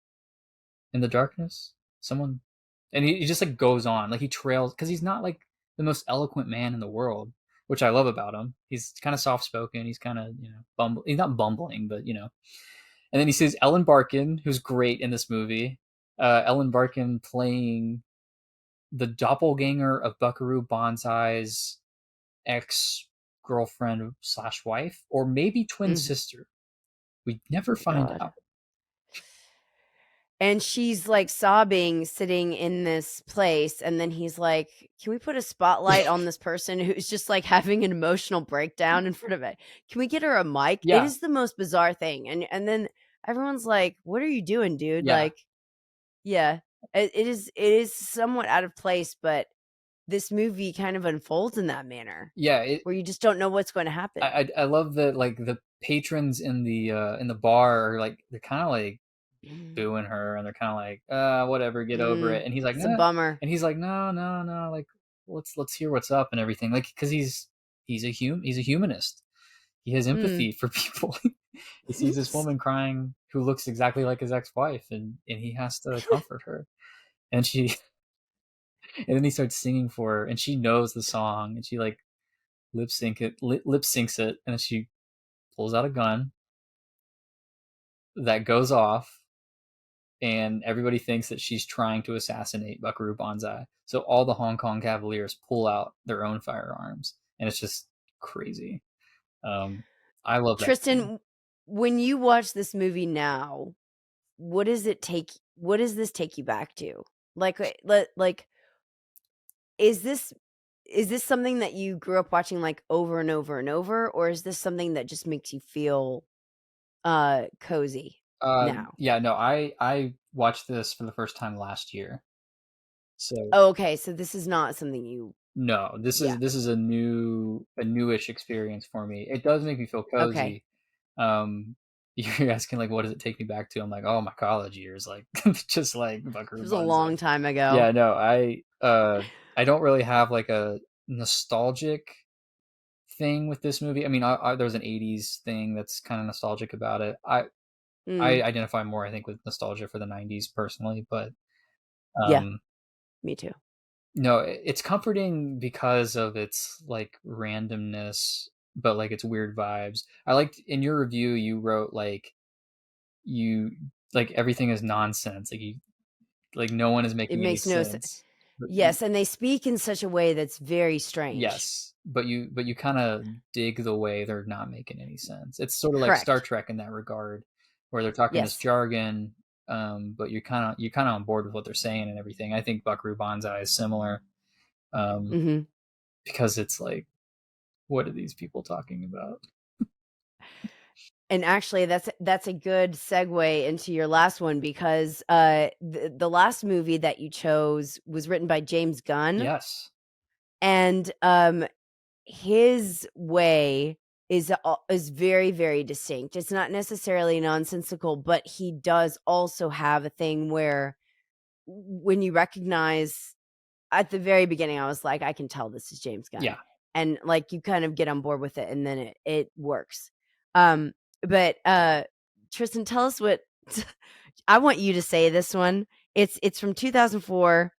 in the darkness? Someone, and he just like goes on, like he trails because he's not like the most eloquent man in the world, which I love about him. He's kind of soft spoken. He's kind of bumble. He's not bumbling, but And then he sees Ellen Barkin, who's great in this movie. Ellen Barkin playing the doppelganger of Buckaroo Banzai's ex girlfriend slash wife, or maybe twin Mhm. sister. We never My find god. out. And she's like sobbing sitting in this place, and then he's like, "Can we put a spotlight on this person who's just like having an emotional breakdown in front of it? Can we get her a mic?" It Yeah, is the most bizarre thing. And then everyone's like, "What are you doing, dude?" yeah, Like, yeah. It is somewhat out of place, but this movie kind of unfolds in that manner yeah. where you just don't know what's going to happen. I love that like the patrons in the bar are like they're kind of like Mm. booing her and they're kind of like whatever, get over Mm. it. And he's like It's a nah. bummer. And he's like no, like let's hear what's up and everything, like because he's a humanist. He has Mm. empathy for people. He sees this woman crying who looks exactly like his ex-wife, and he has to comfort her. And she and then he starts singing for her and she knows the song and she like lip syncs it, and then she pulls out a gun that goes off, and everybody thinks that she's trying to assassinate Buckaroo Banzai. So all the Hong Kong Cavaliers pull out their own firearms, and it's just crazy. Um, I love that scene. Tristan, when you watch this movie now, what does this take you back to? Like is this is this something that you grew up watching like over and over and over, or is this something that just makes you feel cozy now? Yeah, no, I watched this for the first time last year. So Oh, okay, so this is not something you no, yeah. this is a newish experience for me. It does make me feel Okay. cozy. You're asking like, what does it take me back to? I'm like, oh, my college years, like just like It Buckaroo was a Banzai. long time ago. Yeah, no, I don't really have like a nostalgic thing with this movie. I mean, there's an '80s thing that's kind of nostalgic about it. I Mm, identify more, I think, with nostalgia for the '90s personally, but yeah, um, me too. no, it's comforting because of its like randomness, but like its weird vibes. I liked in your review you wrote like you like everything is nonsense. Like you like no one is It making any makes no sense. sense. But Yes, and they speak in such a way that's very strange. yes, but you kind of dig the way they're not making any sense. It's sort of like Star Correct. Trek in that regard, where they're talking this Yes. jargon, but you're kind of on board with what they're saying and everything. I think Buckaroo Banzai is similar, um, Mhm. because it's like, what are these people talking about? And actually, that's a good segue into your last one because, the last movie that you chose was written by James Gunn, Yes, and, his way is very, very distinct. It's not necessarily nonsensical, but he does also have a thing where when you recognize at the very beginning, I was like, "I can tell this is James Gunn," yeah, and, like, you kind of get on board with it, and then it works. But, Tristan, tell us what I want you to say this one. It's from 2004,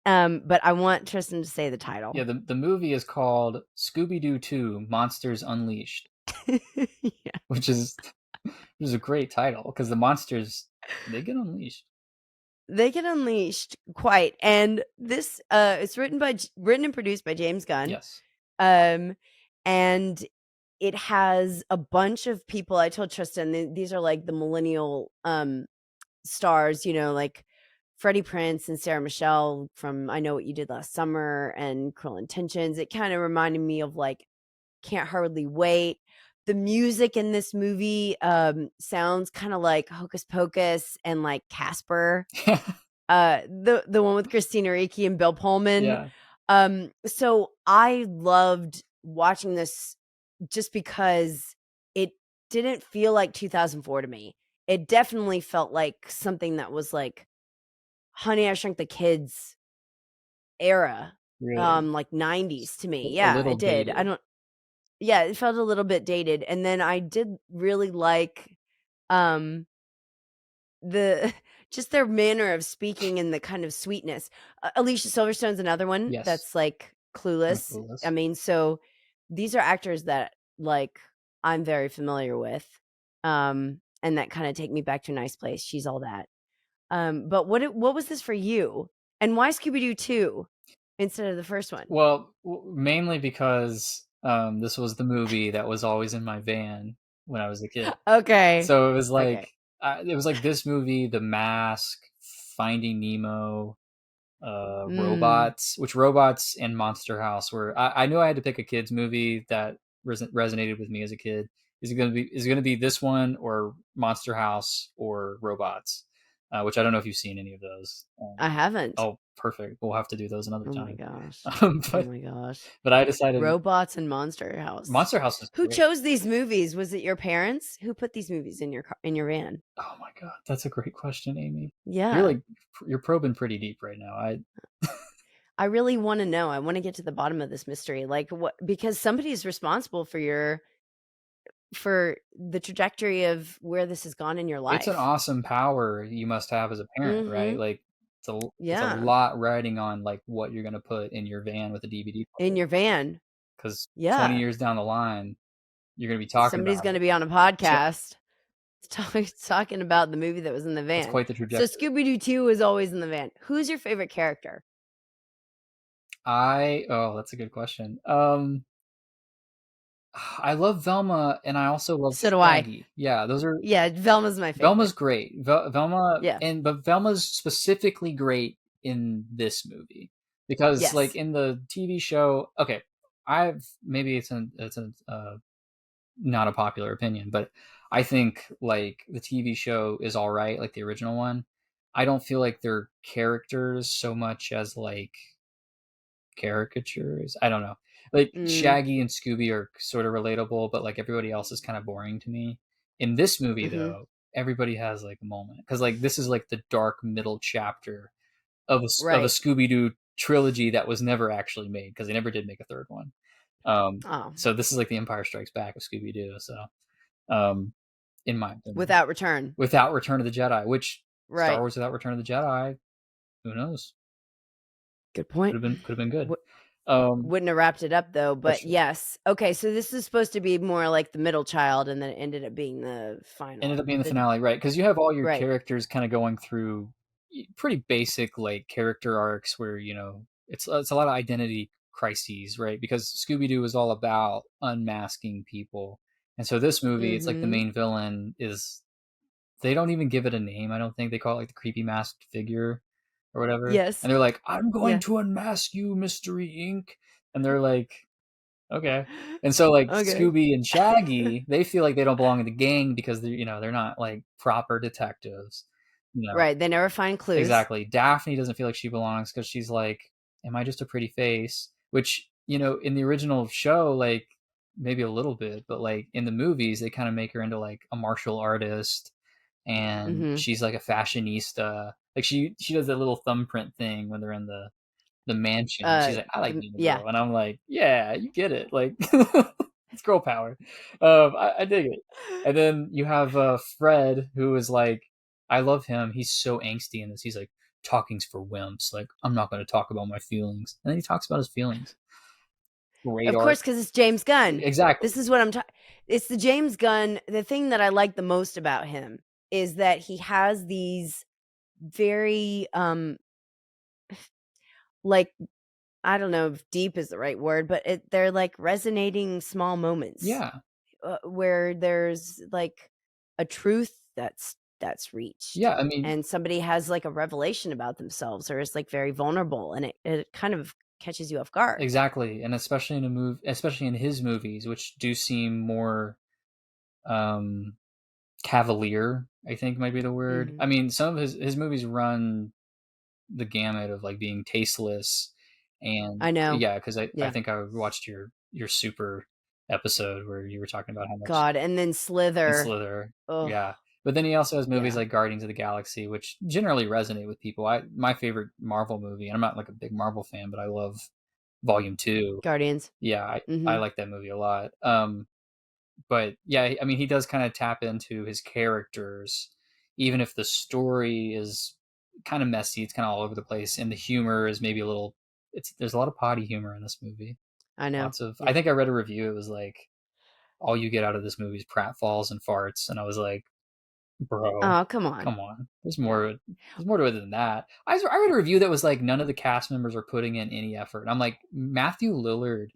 but I want Tristan to say the yeah. title. The movie is called Scooby-Doo 2: Monsters Unleashed, Yeah. which is a great title because the monsters they get unleashed. They get unleashed quite, and this, it's written and produced by James Gunn, Yes, um, and it has a bunch of people. I told Tristan these are like the millennial, stars, like Freddie Prinze and Sarah Michelle from I Know What You Did Last Summer and Cruel Intentions. It kinda reminded me of, like, Can't Hardly Wait. The music in this movie, sounds kinda like Hocus Pocus and, like, Casper, the one with Christina Ricci and Bill Pullman. yeah. So I loved watching this just because it didn't feel like 2004 to me. It definitely felt like something that was, like, Honey, I Shrunk the Kids era, Really, like 90s to me. it's a Yeah, little it did. I dated. don't Yeah, it felt a little bit dated, and then I did really like, um, the just their manner of speaking and the kind of sweetness. Alicia Silverstone's another one Yes, that's, like, kind of Clueless. I clueless. mean, so these are actors that, like, I'm very familiar with, and that kinda take me back to a nice place. She's all that. But what was this for you? And why Scooby-Doo 2 instead of the first one? Well, mainly because this was the movie that was always in my van when I was a kid. Okay. So Okay. it was like this movie, The Mask, Finding Nemo, Mm, Robots, which Robots and Monster House were. I knew I had to pick a kids movie that resonated with me as a kid. Is it gonna be this one or Monster House or Robots? Which I don't know if you've seen any of those. I haven't. Oh, perfect. We'll have to do those another Oh my time. gosh. Um, Oh but my gosh. but I decided Robots and Monster House. Monster House is Who great. chose these movies? Was it your parents? Who put these movies in in your van? Oh my god, that's a great question, Amy. You're Yeah. like you're probing pretty deep right now. I I really wanna know. I wanna get to the bottom of this mystery. Like, what because somebody's responsible for the trajectory of where this has gone in your It's an life. awesome power you must have as a parent, right? Mhm. Like it's a Yeah. lot riding on like what you're gonna put in your van with a DVD In player. your van. Because 20 Yeah. years down the line, you're gonna be talking Somebody's about gonna it. be on a Yeah, podcast talking about the movie that was in the that's van. quite the So trajectory. Scooby-Doo 2 is always in the van. Who's your favorite character? That's a good question. I love Velma and I also love So do I. Shaggy. Yeah, those are Yeah, Velma's my Velma's favorite. great. Velma Yeah. but Velma's specifically great in this movie because like Yes. in the TV show, okay, I've maybe it's not a popular opinion, but I think like the TV show is all right, like the original one. I don't feel like they're characters so much as like caricatures. I don't know. Like Mm, Shaggy and Scooby are sort of relatable, but like everybody else is kind of boring to me. In this movie, mhm. though, everybody has like a moment because like this is like the dark middle chapter of a Right. Scooby Doo trilogy that was never actually made because they never did make a third one. Um, Oh, so this is like the Empire Strikes Back of Scooby Doo. So, um, in my opinion, without return. without Return of the Jedi, which Star Right. Wars without Return of the Jedi, who knows? Good point. Could have been good. W Um, Wouldn't have wrapped it up though, that's but true. yes. Okay, so this is supposed to be more like the middle child, and then it ended up being the Ended final. up being the The finale, right? Because you have all your Right. characters kind of going through pretty basic like character arcs where it's a lot of identity crises, right? Because Scooby Doo is all about unmasking people, and so this movie, it's like the Mhm. main villain is they don't even give it a name. I don't think they call it like the creepy masked figure or whatever, and Yes. they're like, "I'm going Yeah. to unmask you, Mystery Inc." And they're like, okay. And so like Okay. Scooby and Shaggy, they feel like they don't belong in the gang because they're not like proper detectives. You know, Right, they never find clues. exactly. Daphne doesn't feel like she belongs because she's like, am I just a pretty face? Which, in the original show, like maybe a little bit, but like in the movies, they kind of make her into like a martial artist and Mhm. she's like a fashionista. Like she does that little thumbprint thing when they're in the mansion. She's like, I like being a Yeah. girl, and I'm like, yeah, you get it. Like, it's girl power. I dig it. And then you have Fred, who is like, I love him. He's so angsty in this. He's like, talking's for wimps. Like, I'm not going to talk about my feelings. And then he talks about his feelings. Great Of art. course, because it's James Gunn. Exactly. This is what I'm talking. It's the James Gunn the thing that I like the most about him is that he has these very, like, I don't know if deep is the right word, but they're like resonating small moments, Yeah. where there's like a truth that's reached, Yeah. I mean, and somebody has like a revelation about themselves or is like very vulnerable, and it kind of catches you off guard. exactly. And especially in a movie, especially in his movies, which do seem more um cavalier, I think might be the word. Mhm. I mean, some of his movies run the gamut of like being tasteless, and I know. yeah, because I Yeah. think I watched your super episode where you were talking about how much God, and then in Slither. Slither, Oh, yeah. But then he also has movies Yeah. like Guardians of the Galaxy, which generally resonate with people. My favorite Marvel movie, and I'm not like a big Marvel fan, but I love Volume 2. Guardians. Yeah, I Mhm. like that movie a lot. But yeah, I mean, he does kind of tap into his characters, even if the story is kind of messy. It's kind of all over the place, and the humor is maybe a little. It's There's a lot of potty humor in this movie. I know. Lots of. I Yeah. think I read a review. It was like all you get out of this movie is pratfalls and farts, and I was like, bro, Oh, come on. come on. Yeah. There's more to it than that. I read a review that was like none of the cast members are putting in any effort. And I'm like, Matthew Lillard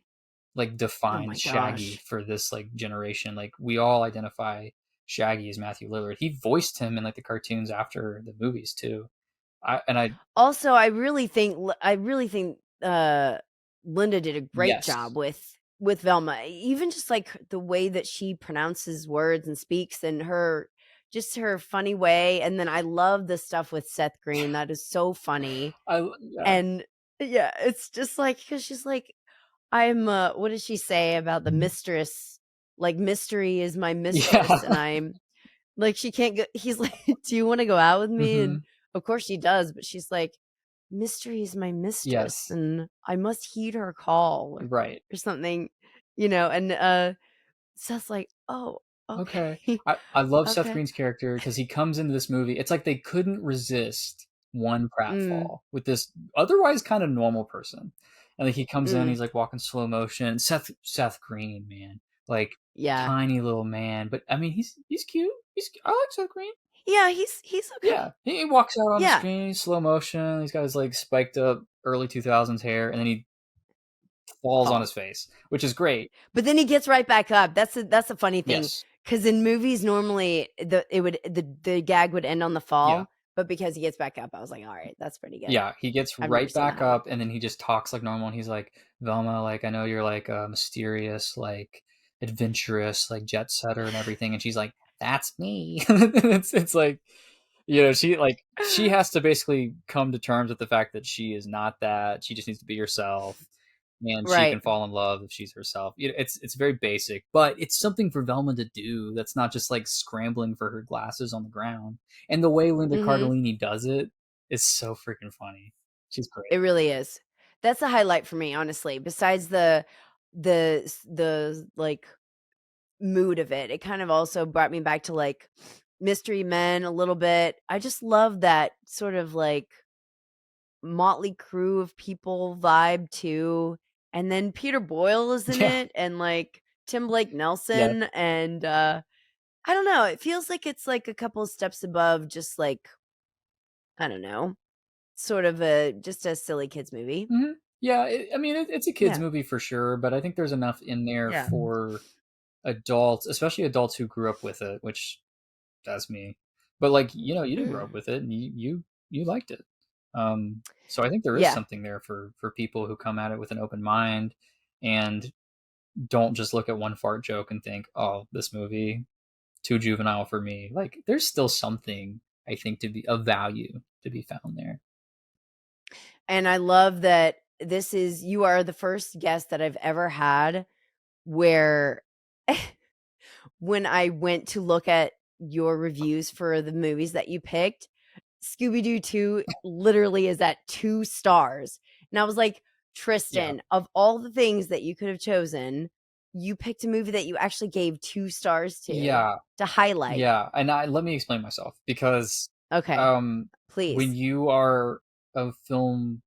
like Oh my defines Shaggy gosh. for this like generation. Like we all identify Shaggy as Matthew Lillard. He voiced him in like the cartoons after the movies too. I Also, I really think, Linda did a great yes. job with Velma. Even just, like, the way that she pronounces words and speaks and just her funny way, and then I love the stuff with Seth Green, that is so funny, Yeah. and yeah, it's just like because she's like, "I'm, what does she say about the mistress? Like, "Mystery is my mistress, and Yeah. I'm" like, she can't go he's like, "Do you wanna go out with me?" And, Hmm. of course, she does, but she's like, "Mystery is my mistress, Yes. and I must heed her call," Right. or something, and, Seth's like, "Oh, Okay. okay. I love Seth Okay." Green's character because he comes into this movie. It's like they couldn't resist one Mm, pratfall with this otherwise kind of normal person. And like he comes in, mm, he's like walking slow motion. Seth Green, man. Like yeah. tiny little man. But I mean he's cute. I like Seth Green. Yeah, he's okay. Yeah. He walks out on the Yeah, screen, slow motion. He's got his like spiked up early 2000s hair, and then he falls on his falls. face, which is great. But then he gets right back up. That's a funny thing, Yes. because in movies, normally, the gag would end on the Yeah. fall, but because he gets back up, I was like, "Alright, that's pretty good." Yeah, he gets I've never right seen that back happen. up and then he just talks like normal and he's like, Velma, like I know you're like a mysterious, like adventurous, like jet setter and everything. And she's like, that's me. It's like, she has to basically come to terms with the fact that she is not that. She just needs to be herself. And she can Right. fall in love if she's herself. It's very basic, but it's something for Velma to do. That's not just like scrambling for her glasses on the ground. And the way Linda Mhm. Cardellini does it is so freaking funny. She's It great. really is. That's a highlight for me, honestly, besides the, like, mood of it. It kind of also brought me back to, like, Mystery Men a little bit. I just love that sort of, like, motley crew of people vibe too, and then Peter Boyle is in Yeah, it, and, like, Tim Blake yeah. Nelson, and, I don't know, it feels like it's, like, a couple of steps above just, like, I don't know, sort of just a silly kids movie. Hmm. Yeah, I mean, it's a kids Yeah. movie for sure, but I think there's enough in there Yeah. for adults, especially adults who grew up with it, which that's me. But like, you didn't grow up with it, and you liked it. So I think there is Yeah. something there for people who come at it with an open mind and don't just look at one fart joke and think, "Oh, this movie too juvenile for me." Like, there's still something I think to be of value to be found there. And I love that you are the first guest that I've ever had where when I went to look at your reviews for the movies that you picked, Scooby-Doo 2 literally is at 2 stars. And I was like, Yeah. "Tristan, of all the things that you could have chosen, you picked a movie that you actually gave 2 stars Yeah. to highlight." Yeah, and let me explain myself because Okay, um when please. you are a film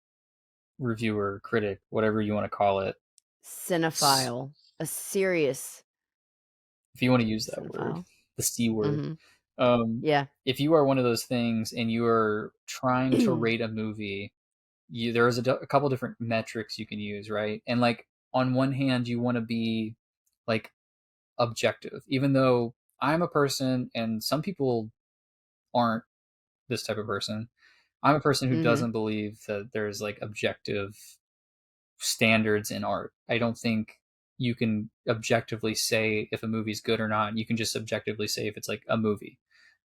reviewer, critic, whatever you want to call it, s- Cinephile. A serious if you want to use that word, cinephile. the C word, Mhm. um, Yeah. if you are one of those things and you are trying to rate a movie, there is a couple different metrics you can use, right? And like on one hand, you want to be like objective, even though I'm a person and some people aren't this type of person. I'm a person who Mhm. doesn't believe that there's like objective standards in art. I don't think you can objectively say if a movie's good or not. You can just objectively say if it's like a movie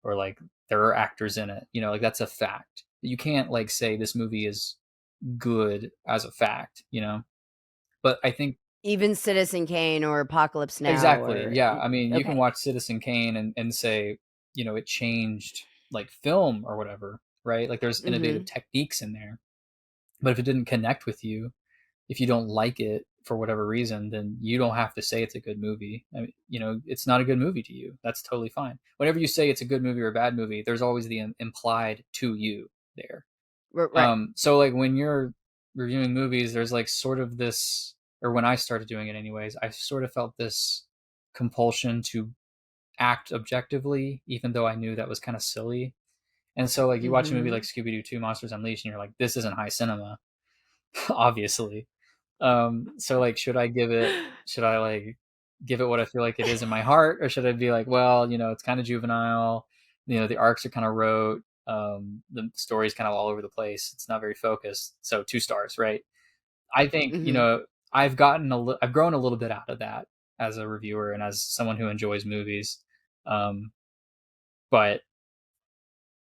or like there are actors in it. Like that's a fact. You can't like say this movie is good as a fact. But I think Even Citizen Kane or Apocalypse Now exactly, or yeah. I mean, you can okay. watch Citizen Kane and say it changed like film or whatever, right? Like there's innovative Mhm. techniques in there. But if it didn't connect with you, if you don't like it for whatever reason, then you don't have to say it's a good movie. I mean, it's not a good movie to you. That's totally fine. Whenever you say it's a good movie or a bad movie, there's always the implied to you there. Right. So like when you're reviewing movies, there's like sort of this, or when I started doing it anyways, I sort of felt this compulsion to act objectively, even though I knew that was kind of silly. And so like you watch a movie like Mhm. Scooby-Doo 2 Monsters Unleashed and you're like, this isn't high cinema, obviously. So like should I like give it what I feel like it is in my heart, or should I be like, well, it's kind of juvenile, the arcs are kind of rote, the story's kind of all over the place, it's not very focused, so 2 stars, right? I think, Mhm. I've grown a little bit out of that as a reviewer and as someone who enjoys movies. Um, but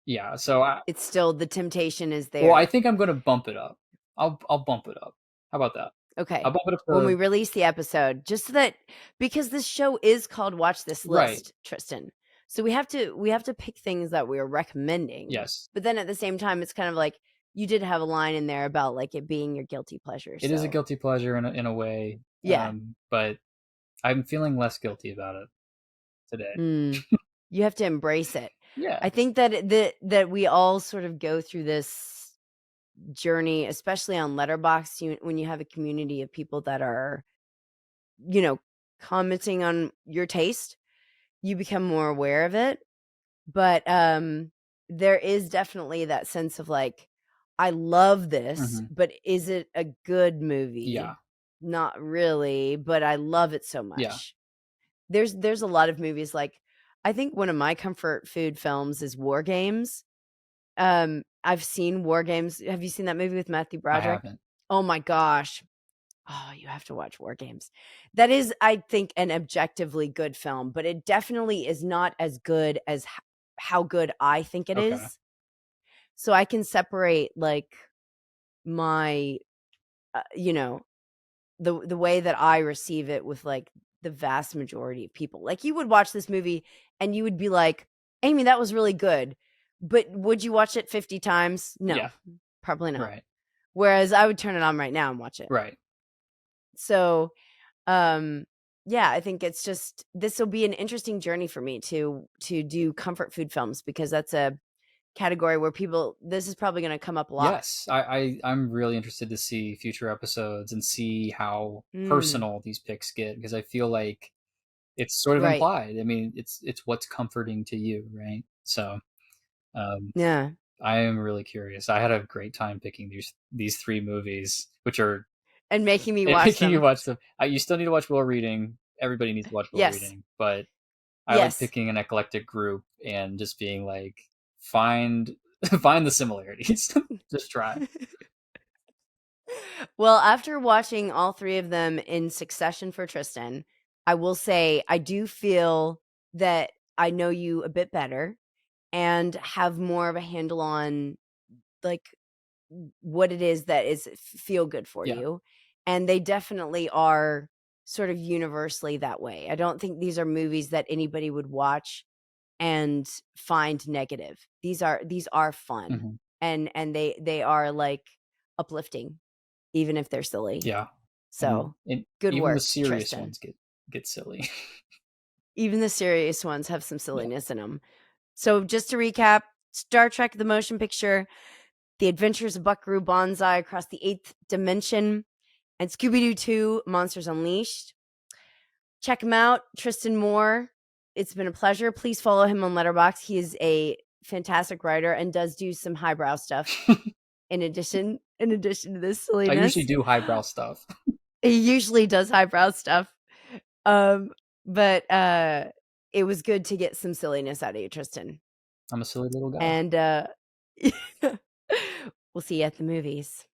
yeah, so It's still the temptation is well, I there. think I'm gonna bump it up. I'll bump it up. How about that? I'll Okay. bump it up When we to release the episode, just so that because this show is called Watch This right. List, Tristan. So we have to pick things that we're recommending. Yes, But then at the same time, it's kind of like you did have a line in there about like it being your guilty pleasure. it is a So guilty pleasure in a way, yeah. but I'm feeling less guilty about it today. Mm. You have to embrace it. Yeah. I think that we all sort of go through this journey, especially on Letterboxd, when you have a community of people that are, you know, commenting on your taste, you become more aware of it. But there is definitely that sense of like, I love this, Mhm. but is it a good Yeah. movie? Not really, but I love it so Yeah. much. There's a lot of movies like I think one of my comfort food films is War Games. I've seen War Games. Have you seen that movie with Matthew I Broderick? haven't. Oh my gosh. Oh, you have to watch War Games. That is, I think, an objectively good film, but it definitely is not as good as how good I think it Okay. is. So I can separate like my, you know, the way that I receive it with like the vast majority of people. Like you would watch this movie and you would be like, Amy, that was really good. But would you watch it 50 times? Yeah. No, probably not. Right. Whereas I would turn it on right now and watch it. Right. So, um, yeah, I think it's just this will be an interesting journey for me to do comfort food films because that's a category where people this is probably going to come up a lot. Yes, I'm really interested to see future episodes and see how Mm, personal these picks get, because I feel like it's sort of right. implied. I mean, it's what's comforting to you, right? So, um, Yeah. I am really curious. I had a great time picking these 3 movies, which are And making me and watch making you them. watch them. You still need to watch Will Reading. Everybody needs to watch Will Yes. Reading, but I like Yes. picking an eclectic group and just being like, find find the similarities. Just try. Well, after watching all 3 of them in succession for Tristan, I will say I do feel that I know you a bit better and have more of a handle on, like, what it is that is feel good for Yeah. you, and they definitely are sort of universally that way. I don't think these are movies that anybody would watch and find negative. These are fun, Mhm. and they are, like, uplifting, even if they're silly. Yeah. So, And good even the work, serious Tristan. ones get silly. Even the serious ones have some Yeah. silliness in them. So, just to recap, Star Trek: The Motion Picture, The Adventures of Buckaroo Banzai Across the Eighth Dimension, and Scooby-Doo 2: Monsters Unleashed. Check him out, Tristan Moore. It's been a pleasure. Please follow him on Letterboxd. He is a fantastic writer and does do some highbrow stuff in addition to this I usually silliness. do highbrow stuff. He usually does highbrow stuff. Um, but it was good to get some silliness out of you, Tristan. I'm a silly little guy. And we'll see you at the movies.